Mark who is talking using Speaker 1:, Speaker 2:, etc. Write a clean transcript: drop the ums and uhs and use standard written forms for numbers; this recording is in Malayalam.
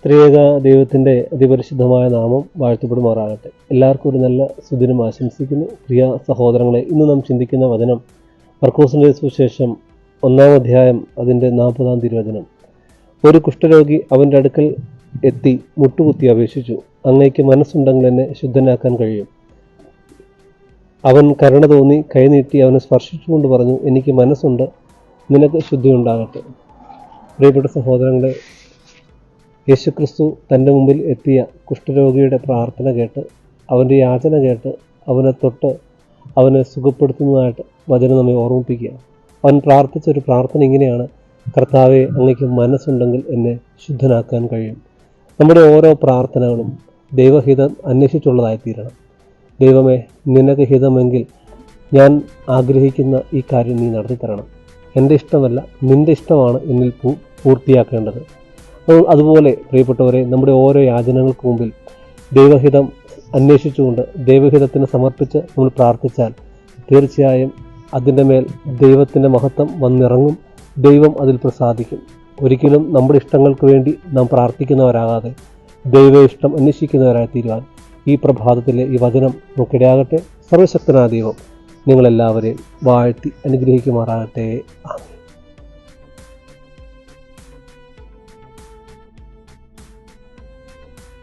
Speaker 1: ത്രിയേക ദൈവത്തിൻ്റെ അതിപരിശുദ്ധമായ നാമം വാഴ്ത്തപ്പെടുമാറാകട്ടെ. എല്ലാവർക്കും ഒരു നല്ല സുദിനം ആശംസിക്കുന്നു. പ്രിയ സഹോദരങ്ങളെ, ഇന്ന് നാം ചിന്തിക്കുന്ന വചനം മർക്കോസിൻ്റെ സുവിശേഷം 1-ാം അധ്യായം അതിൻ്റെ 40-ാം തിരുവചനം. ഒരു കുഷ്ഠരോഗി അവൻ്റെ അടുക്കൽ എത്തി മുട്ടുകുത്തി അപേക്ഷിച്ചു, അങ്ങയ്ക്ക് മനസ്സുണ്ടെങ്കിൽ എന്നെ ശുദ്ധനാക്കാൻ കഴിയും. അവൻ കരുണ തോന്നി കൈനീട്ടി അവനെ സ്പർശിച്ചുകൊണ്ട് പറഞ്ഞു, എനിക്ക് മനസ്സുണ്ട്, നിനക്ക് ശുദ്ധിയുണ്ടാകട്ടെ. പ്രിയപ്പെട്ട സഹോദരങ്ങളെ, യേശുക്രിസ്തു തൻ്റെ മുമ്പിൽ എത്തിയ കുഷ്ഠരോഗിയുടെ പ്രാർത്ഥന കേട്ട്, അവൻ്റെ യാചന കേട്ട്, അവനെ തൊട്ട് അവനെ സുഖപ്പെടുത്തുന്നതായിട്ട് വചനം നമ്മെ ഓർമ്മിപ്പിക്കുക. അവൻ പ്രാർത്ഥിച്ചൊരു പ്രാർത്ഥന ഇങ്ങനെയാണ്: കർത്താവെ, അങ്ങയ്ക്ക് മനസ്സുണ്ടെങ്കിൽ എന്നെ ശുദ്ധനാക്കാൻ കഴിയും. നമ്മുടെ ഓരോ പ്രാർത്ഥനകളും ദൈവഹിതം അന്വേഷിച്ചുള്ളതായിത്തീരണം. ദൈവമേ, നിനക്ക് ഹിതമെങ്കിൽ ഞാൻ ആഗ്രഹിക്കുന്ന ഈ കാര്യം നീ നടത്തിത്തരണം. എൻ്റെ ഇഷ്ടമല്ല, നിൻ്റെ ഇഷ്ടമാണ് എന്നിൽ പൂർത്തിയാക്കേണ്ടത്. അതുപോലെ പ്രിയപ്പെട്ടവരെ, നമ്മുടെ ഓരോ യാചനകൾക്ക് മുമ്പിൽ ദൈവഹിതം അന്വേഷിച്ചുകൊണ്ട് ദൈവഹിതത്തിന് സമർപ്പിച്ച് നമ്മൾ പ്രാർത്ഥിച്ചാൽ തീർച്ചയായും അതിൻ്റെ മേൽ ദൈവത്തിൻ്റെ മഹത്വം വന്നിറങ്ങും. ദൈവം അതിൽ പ്രസാദിക്കും. ഒരിക്കലും നമ്മുടെ ഇഷ്ടങ്ങൾക്ക് വേണ്ടി നാം പ്രാർത്ഥിക്കുന്നവരാകാതെ ദൈവ ഇഷ്ടം അന്വേഷിക്കുന്നവരായി തീരുവാൻ ഈ പ്രഭാതത്തിലെ ഈ വചനം നമുക്കിടയാകട്ടെ. സർവശക്തനായ ദൈവം നിങ്ങളെല്ലാവരെയും വാഴ്ത്തി അനുഗ്രഹിക്കുമാറാകട്ടെ. ആമേൻ.